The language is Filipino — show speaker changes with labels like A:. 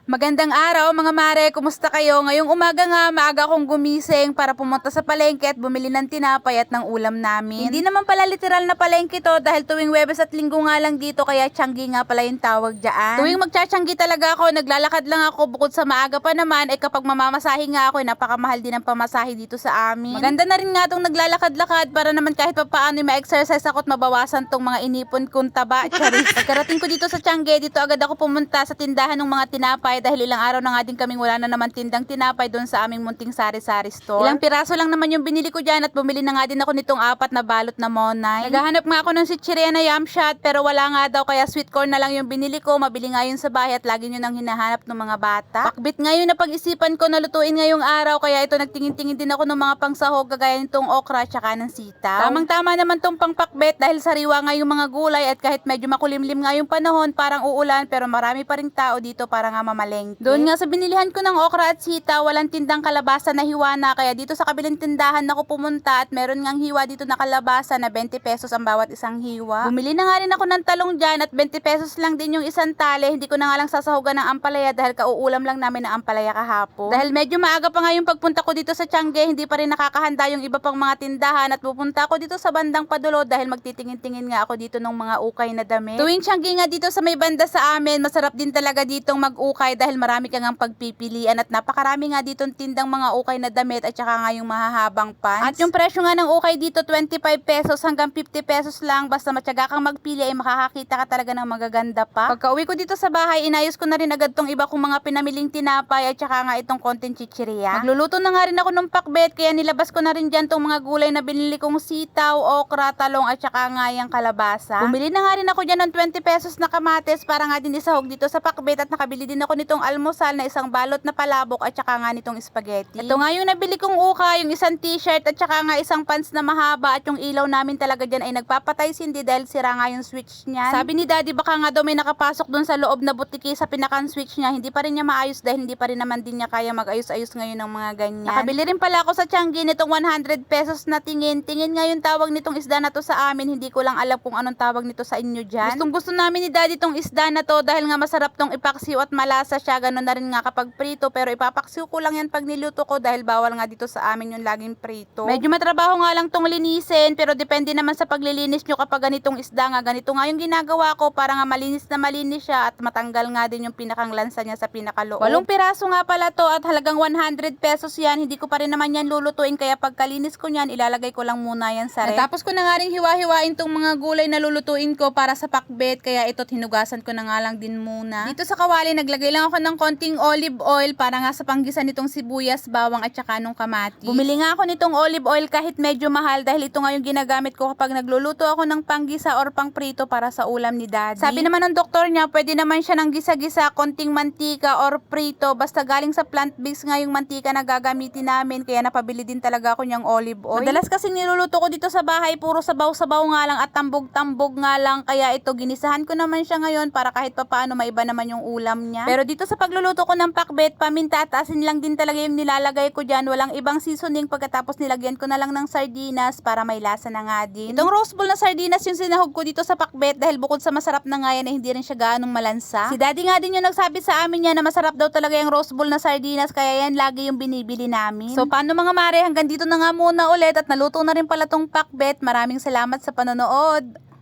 A: Magandang araw mga mare, kumusta kayo? Ngayong umaga nga, maaga akong gumising para pumunta sa palengke at bumili ng tinapay at ng ulam namin. Hindi naman pala literal na palengke to dahil tuwing Webes at Linggo nga lang dito kaya tiyanggi nga pala yung tawag dyan. Tuwing magtsatsyanggi talaga ako, naglalakad lang ako bukod sa maaga pa naman ay kapag mamamasahe nga ako, napakamahal din ang pamasahe dito sa amin. Maganda na rin nga tong naglalakad-lakad para naman kahit pa paano ma-exercise ako at mabawasan tong mga inipon kong taba. Charis. Pagkarating ko dito sa Tiangge, dito agad ako pumunta sa tindahan ng mga tinapay dahil ilang araw na nga din kaming wala na naman tindang tinapay doon sa aming munting sari-sari store. Ilang piraso lang naman yung binili ko dyan at bumili na nga din ako nitong 4 na balot na monay. Naghahanap nga ako ng sitsirya na yam shot pero wala nga daw kaya sweet corn na lang yung binili ko. Mabili nga yun sa bahay at lagi yun ang hinahanap ng mga bata. Pakbit nga yun na pag-isipan ko na lutuin ngayong araw kaya ito nagtingin-tingin din ako ng mga pangsahog kagaya nitong okra tsaka ng sitaw. Tamang-tama naman tong pangpakbet dahil sariwa nga yung mga gulay at kahit medyo makulimlim nga yung panahon parang uulan pero marami pa ring tao dito para nga mamalengke. Doon nga sa binilihan ko ng okra at sitaw, walang tindang kalabasa na hiwa na kaya dito sa kabilang tindahan ako pumunta at meron ngang hiwa dito na kalabasa na 20 pesos ang bawat isang hiwa. Bumili na nga rin ako ng talong dyan at 20 pesos lang din yung isang tali. Hindi ko na nga lang sasahugan ng ampalaya dahil kauulam lang namin ng ampalaya kahapon. Dahil medyo maaga pa nga yung pagpunta ko dito sa Tiangge, hindi pa rin nakakahanda yung iba pang mga tindahan at pupunta ako dito sa bandang Padulo dahil magtitingin-tingin nga ako dito ng mga ukay na damit. Tuwing Tiangge nga dito sa may banda sa amin, masarap din talaga ditong mag-ukay dahil marami kang ang pagpipilian at napakarami nga ditong tindang mga ukay na damit at saka nga yung mahahabang pants. At yung presyo nga ng ukay dito 25 pesos hanggang 50 pesos lang basta matyaga kang magpili ay makakakita ka talaga ng magaganda pa. Pagka-uwi ko dito sa bahay, inayos ko na rin agad tong iba kong mga pinamiling tinapay at saka nga itong konting chichirya. Magluluto na nga rin ako ng pakbet kaya nilabas ko na rin dyan tong mga gulay na binili kong sitaw, okra, talong at saka nga yung kalabasa. Bumili na nga rin ako dyan ng 20 pesos na kamates para nga din isahog dito sa pakbet at nakabili din ako nitong almusal na isang balot na palabok at saka nga nitong spaghetti. Ito nga yung nabili kong uka, yung isang t-shirt at saka nga isang pants na mahaba at yung ilaw namin talaga dyan ay nagpapatay sindi dahil sira nga yung switch niyan. Sabi ni daddy baka nga daw may nakapasok dun sa loob na butiki sa pinakang switch niya, hindi pa rin niya maayos dahil hindi pa rin naman din niya kaya mag-ayos-ayos ngayon ng mga ganyan. Nakabili rin pala ako sa Tiangge nitong 100 pesos na tingin. Tingin nga yung tawag nitong isda na to sa amin, hindi ko lang alam kung anong tawag nito sa inyo dyan. Gustong gusto namin ni daddy tong isda na to dahil nga masarap tong ipaksiw at malasa siya, ganun na rin nga kapag prito pero ipapaksiw ko lang yan pag niluto ko dahil bawal nga dito sa amin yung laging prito. Medyo matrabaho nga lang tong linisin pero depende naman sa paglilinis nyo kapag ganitong isda nga. Ganito nga yung ginagawa ko para nga malinis na malinis siya at matanggal nga din yung pinakang lansa niya sa pinakaloob. 8 piraso nga pala to at halagang 100 pesos yan. Hindi ko pa rin naman yan lulutuin kaya pagkalinis ko niyan ilalagay ko lang muna yan sa ref. Tapos ko na nga rin hiwa-hiwain tong mga gulay na lulutuin ko para sa pakbet kaya ito't hinugasan ko na nga lang din muna. Dito sa kawali naglagay lang ako ng konting olive oil para nga sa panggisan nitong sibuyas, bawang at saka nung kamatis. Bumili nga ako nitong olive oil kahit medyo mahal dahil ito nga yung ginagamit ko kapag nagluluto ako ng panggisa or pangprito para sa ulam ni daddy. Sabi naman ng doktor niya pwede naman siya ng gisa-gisa, konting mantika or prito basta galing sa plant-based nga yung mantika na gagamitin namin kaya napabili din talaga ako niyang olive oil. Madalas kasi niluluto ko dito sa bahay puro sabaw-sabaw nga lang at tambog-tambog nga lang kaya ito ginisahan ko naman siya ngayon para kahit papaano maiba naman yung ulam niya. Pero dito sa pagluluto ko ng pakbet, paminta at asin lang din talaga yung nilalagay ko dyan. Walang ibang seasoning pagkatapos nilagyan ko na lang ng sardinas para may lasa na nga din. Itong roast ball na sardinas yung sinahog ko dito sa pakbet dahil bukod sa masarap na nga yan ay hindi rin siya gaanong malansa. Si daddy nga din yung nagsabi sa amin yan na masarap daw talaga yung roast ball na sardinas kaya yan lagi yung binibili namin. So paano mga mare, hanggang dito na nga muna ulit at naluto na rin pala tong pakbet. Maraming salamat sa panonood.